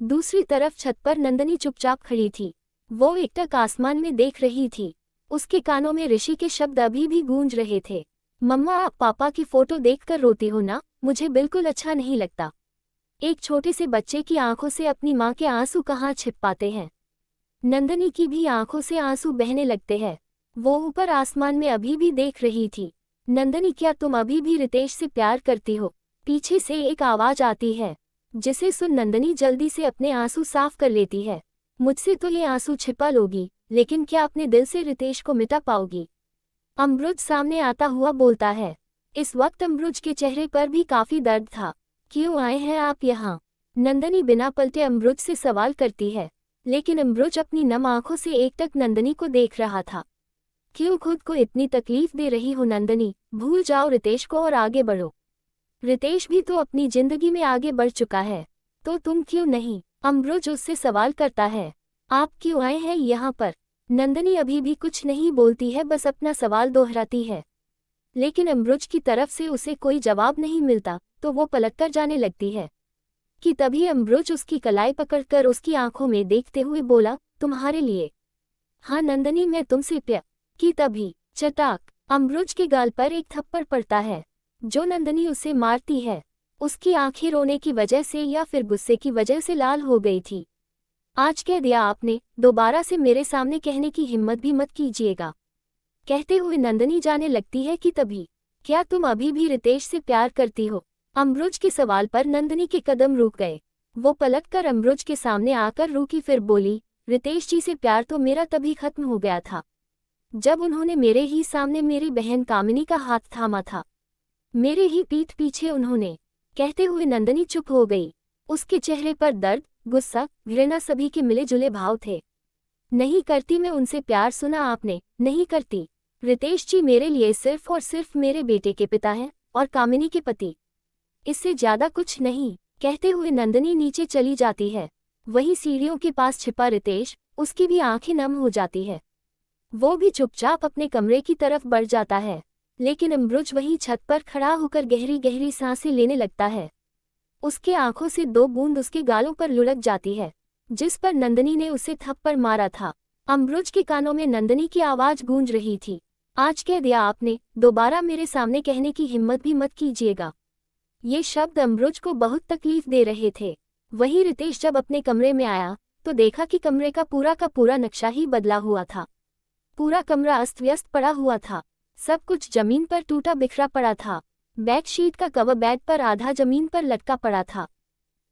दूसरी तरफ छत पर नंदनी चुपचाप खड़ी थी। वो एकटक आसमान में देख रही थी। उसके कानों में ऋषि के शब्द अभी भी गूंज रहे थे। मम्मा, आप पापा की फोटो देखकर रोती हो ना? मुझे बिल्कुल अच्छा नहीं लगता। एक छोटे से बच्चे की आंखों से अपनी माँ के आंसू कहाँ छिप पाते हैं। नंदनी की भी आंखों से आंसू बहने लगते हैं। वो ऊपर आसमान में अभी भी देख रही थी। नंदनी, क्या तुम अभी भी रितेश से प्यार करती हो? पीछे से एक आवाज आती है, जिसे सुन नंदनी जल्दी से अपने आंसू साफ कर लेती है। मुझसे तो ये आंसू छिपा लोगी, लेकिन क्या अपने दिल से रितेश को मिटा पाओगी? अमरुज सामने आता हुआ बोलता है। इस वक्त अमरुज के चेहरे पर भी काफी दर्द था। क्यों आए हैं आप यहाँ? नंदनी बिना पलटे अमरुज से सवाल करती है, लेकिन अमरुज अपनी नम आंखों से एकटक नंदनी को देख रहा था। क्यों खुद को इतनी तकलीफ दे रही हो नंदनी? भूल जाओ रितेश को और आगे बढ़ो। रितेश भी तो अपनी जिंदगी में आगे बढ़ चुका है, तो तुम क्यों नहीं? अमरुज उससे सवाल करता है। आप क्यों आए हैं यहाँ पर? नंदनी अभी भी कुछ नहीं बोलती है, बस अपना सवाल दोहराती है। लेकिन अमरुज की तरफ से उसे कोई जवाब नहीं मिलता, तो वो पलटकर जाने लगती है कि तभी अमरुज उसकी कलाई पकड़कर उसकी आंखों में देखते हुए बोला, तुम्हारे लिए। हाँ नंदनी, मैं तुमसे प्यार की। तभी चटाक अमरुज के गाल पर एक थप्पड़ पड़ता है, जो नंदनी उसे मारती है। उसकी आंखें रोने की वजह से या फिर गुस्से की वजह से लाल हो गई थी। आज कह दिया आपने, दोबारा से मेरे सामने कहने की हिम्मत भी मत कीजिएगा, कहते हुए नंदनी जाने लगती है कि तभी, क्या तुम अभी भी रितेश से प्यार करती हो? अमरुज के सवाल पर नंदनी के कदम रुक गए। वो पलटकर अमरुज के सामने आकर रुकी, फिर बोली, रितेश जी से प्यार तो मेरा तभी खत्म हो गया था जब उन्होंने मेरे ही सामने मेरी बहन कामिनी का हाथ थामा था। मेरे ही पीठ पीछे उन्होंने। कहते हुए नंदनी चुप हो गई। उसके चेहरे पर दर्द, गुस्सा, घृणा सभी के मिले जुले भाव थे। नहीं करती मैं उनसे प्यार, सुना आपने? नहीं करती। रितेश जी मेरे लिए सिर्फ और सिर्फ मेरे बेटे के पिता हैं और कामिनी के पति, इससे ज्यादा कुछ नहीं। कहते हुए नंदनी नीचे चली जाती है। वहीं सीढ़ियों के पास छिपा रितेश, उसकी भी आंखें नम हो जाती है। वो भी चुपचाप अपने कमरे की तरफ बढ़ जाता है, लेकिन अमरुज वहीं छत पर खड़ा होकर गहरी गहरी सांसें लेने लगता है। उसके आंखों से दो बूंद उसके गालों पर लुढ़क जाती है, जिस पर नंदनी ने उसे थप्पड़ मारा था। अमरुज के कानों में नंदनी की आवाज गूंज रही थी, आज कह दिया आपने, दोबारा मेरे सामने कहने की हिम्मत भी मत कीजिएगा। ये शब्द अमरुज को बहुत तकलीफ दे रहे थे। वहीं रितेश जब अपने कमरे में आया तो देखा कि कमरे का पूरा नक्शा ही बदला हुआ था। पूरा कमरा अस्त व्यस्त पड़ा हुआ था। सब कुछ जमीन पर टूटा बिखरा पड़ा था। बेडशीट का कवर बेड पर आधा जमीन पर लटका पड़ा था।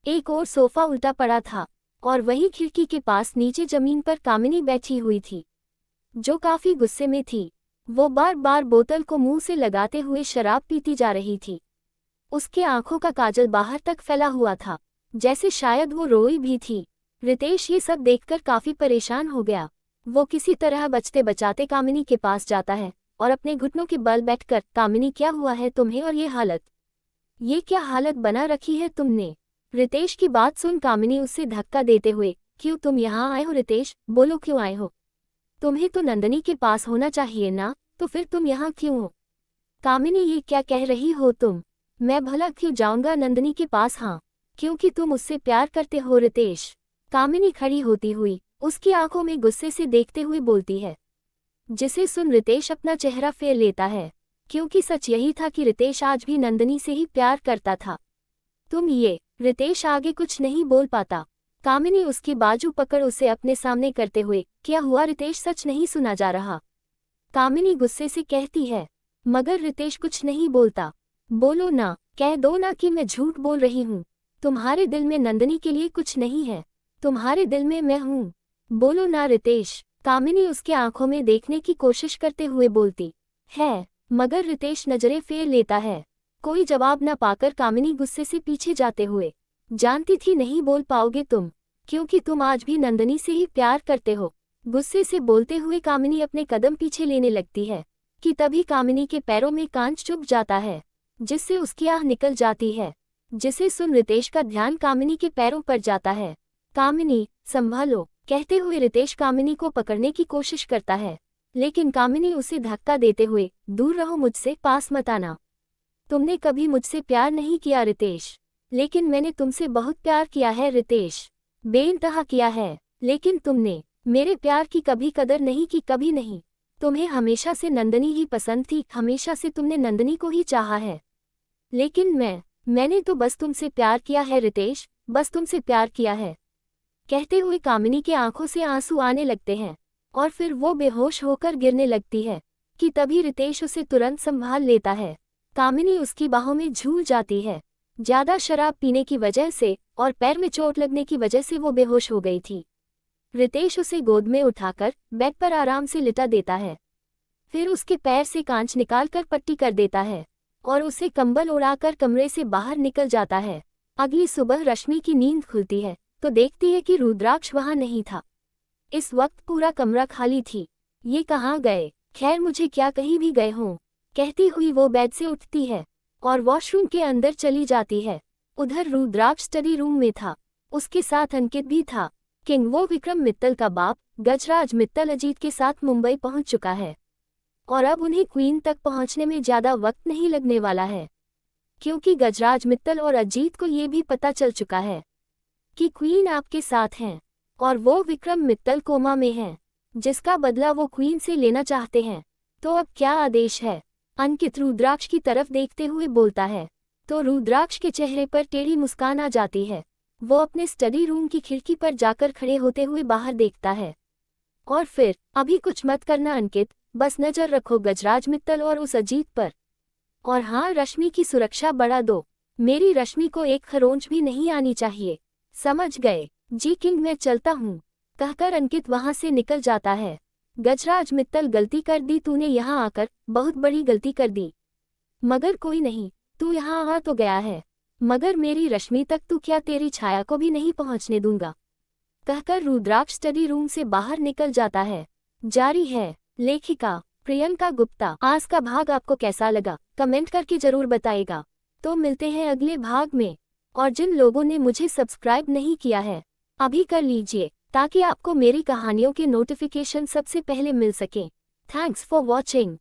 एक और सोफा उल्टा पड़ा था, और वही खिड़की के पास नीचे जमीन पर कामिनी बैठी हुई थी, जो काफी गुस्से में थी। वो बार बार बोतल को मुंह से लगाते हुए शराब पीती जा रही थी। उसके आंखों का काजल बाहर तक फैला हुआ था, जैसे शायद वो रोई भी थी। रितेश ये सब देखकर काफी परेशान हो गया। वो किसी तरह बचते बचाते कामिनी के पास जाता है और अपने घुटनों के बल बैठकर, कामिनी क्या हुआ है तुम्हें और ये हालत? ये क्या हालत बना रखी है तुमने? रितेश की बात सुन कामिनी उससे धक्का देते हुए, क्यों तुम यहाँ आए हो रितेश? बोलो क्यों आए हो? तुम्हें तो नंदनी के पास होना चाहिए ना, तो फिर तुम यहाँ क्यों हो? कामिनी ये क्या कह रही हो तुम? मैं भला क्यों जाऊंगा नंदनी के पास? हाँ, क्योंकि तुम उससे प्यार करते हो रितेश। कामिनी खड़ी होती हुई उसकी आंखों में गुस्से से देखते हुए बोलती है, जिसे सुन रितेश अपना चेहरा फेर लेता है, क्योंकि सच यही था कि रितेश आज भी नंदनी से ही प्यार करता था। तुम ये। रितेश आगे कुछ नहीं बोल पाता। कामिनी उसकी बाजू पकड़ उसे अपने सामने करते हुए, क्या हुआ रितेश, सच नहीं सुना जा रहा? कामिनी गुस्से से कहती है, मगर रितेश कुछ नहीं बोलता। बोलो ना, कह दो ना कि मैं झूठ बोल रही हूँ। तुम्हारे दिल में नंदनी के लिए कुछ नहीं है, तुम्हारे दिल में मैं हूँ। बोलो ना रितेश। कामिनी उसके आंखों में देखने की कोशिश करते हुए बोलती है, मगर रितेश नजरें फेर लेता है। कोई जवाब न पाकर कामिनी गुस्से से पीछे जाते हुए, जानती थी नहीं बोल पाओगे तुम, क्योंकि तुम आज भी नंदनी से ही प्यार करते हो। गुस्से से बोलते हुए कामिनी अपने कदम पीछे लेने लगती है कि तभी कामिनी के पैरों में कांच चुभ जाता है, जिससे उसकी आह निकल जाती है, जिसे सुन रितेश का ध्यान कामिनी के पैरों पर जाता है। कामिनी संभालो, कहते हुए रितेश कामिनी को पकड़ने की कोशिश करता है, लेकिन कामिनी उसे धक्का देते हुए, दूर रहो मुझसे, पास मत आना। तुमने कभी मुझसे प्यार नहीं किया रितेश, लेकिन मैंने तुमसे बहुत प्यार किया है रितेश। बेइंतहा किया है, लेकिन तुमने मेरे प्यार की कभी कदर नहीं की, कभी नहीं। तुम्हें हमेशा से नंदनी ही पसंद थी, हमेशा से तुमने नंदनी को ही चाहा है। लेकिन मैंने तो बस तुमसे प्यार किया है रितेश, बस तुमसे प्यार किया है। कहते हुए कामिनी के आंखों से आंसू आने लगते हैं और फिर वो बेहोश होकर गिरने लगती है कि तभी रितेश उसे तुरंत संभाल लेता है। कामिनी उसकी बाहों में झूल जाती है। ज्यादा शराब पीने की वजह से और पैर में चोट लगने की वजह से वो बेहोश हो गई थी। रितेश उसे गोद में उठाकर बेड पर आराम से लिटा देता है, फिर उसके पैर से कांच निकालकर पट्टी कर देता है और उसे कंबल उड़ाकर कमरे से बाहर निकल जाता है। अगली सुबह रश्मि की नींद खुलती है तो देखती है कि रुद्राक्ष वहां नहीं था। इस वक्त पूरा कमरा खाली थी। ये कहाँ गए? खैर मुझे क्या, कहीं भी गए हों, कहती हुई वो बेड से उठती है और वॉशरूम के अंदर चली जाती है। उधर रुद्राक्ष स्टडी रूम में था, उसके साथ अंकित भी था। किंग वो विक्रम मित्तल का बाप गजराज मित्तल अजीत के साथ मुंबई पहुंच चुका है और अब उन्हें क्वीन तक पहुंचने में ज्यादा वक्त नहीं लगने वाला है, क्योंकि गजराज मित्तल और अजीत को ये भी पता चल चुका है कि क्वीन आपके साथ हैं और वो विक्रम मित्तल कोमा में हैं, जिसका बदला वो क्वीन से लेना चाहते हैं। तो अब क्या आदेश है? अंकित रुद्राक्ष की तरफ देखते हुए बोलता है तो रुद्राक्ष के चेहरे पर टेढ़ी मुस्कान आ जाती है। वो अपने स्टडी रूम की खिड़की पर जाकर खड़े होते हुए बाहर देखता है और फिर, अभी कुछ मत करना अंकित, बस नजर रखो गजराज मित्तल और उस अजीत पर, और हाँ, रश्मि की सुरक्षा बढ़ा दो। मेरी रश्मि को एक खरोंच भी नहीं आनी चाहिए, समझ गए? जी किंग, मैं चलता हूँ, कहकर अंकित वहां से निकल जाता है। गजराज मित्तल, गलती कर दी तूने यहाँ आकर, बहुत बड़ी गलती कर दी। मगर कोई नहीं, तू यहाँ आ तो गया है, मगर मेरी रश्मि तक तू क्या, तेरी छाया को भी नहीं पहुँचने दूंगा, कहकर रुद्राक्ष स्टडी रूम से बाहर निकल जाता है। जारी है लेखिका प्रियंका गुप्ता। आज का भाग आपको कैसा लगा कमेंट करके जरूर बताइएगा। तो मिलते हैं अगले भाग में, और जिन लोगों ने मुझे सब्सक्राइब नहीं किया है अभी कर लीजिए, ताकि आपको मेरी कहानियों के नोटिफिकेशन सबसे पहले मिल सकें। Thanks for watching.